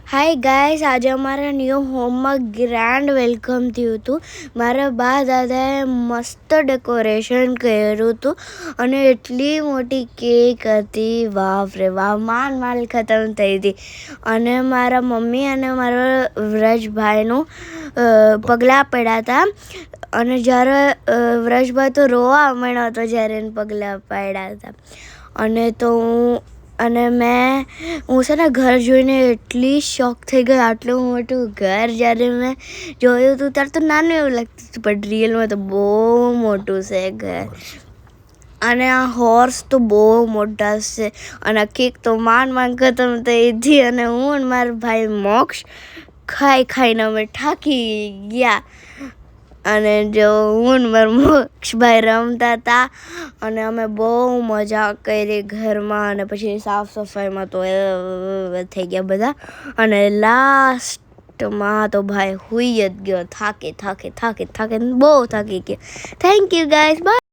Hi guys, આજે અમારા new હોમમાં grand welcome થયું હતું. મારા બા દાદાએ મસ્ત ડેકોરેશન કર્યું હતું અને એટલી મોટી કેક હતી, વાહ રે વાહ, માંડ ખતમ થઈ હતી. અને મારા મમ્મી અને મારા વ્રજભાઈનું પગલાં પડ્યા હતા. અને જ્યારે વ્રજભાઈ તો રોવા માંડ્યો હતો જ્યારે એને પગલાં પાડ્યા હતા. અને તો હું છે ને ઘર જોઈને એટલી શોક થઈ ગઈ. આટલું મોટું ઘર જ્યારે મેં જોયું હતું ત્યારે તો નાનું એવું લાગતું હતું, પણ રિયલમાં તો બહુ મોટું છે ઘર. અને આ હોર્સ તો બહુ મોટા છે અને આ કેક તો માંડ ખતમ થઈ હતી. અને હું અને મારા ભાઈ મોક્ષ ખાઈને અમે થાકી ગયા. અને જો હું ને મારા મોક્ષભાઈ રમતા હતા અને અમે બહુ મજા કરી ઘરમાં. અને પછી સાફ સફાઈમાં તો થઈ ગયા બધા. અને લાસ્ટમાં તો ભાઈ હુઈ જ ગયો, થાકે બહુ થાકી ગયા. Thank you guys, by.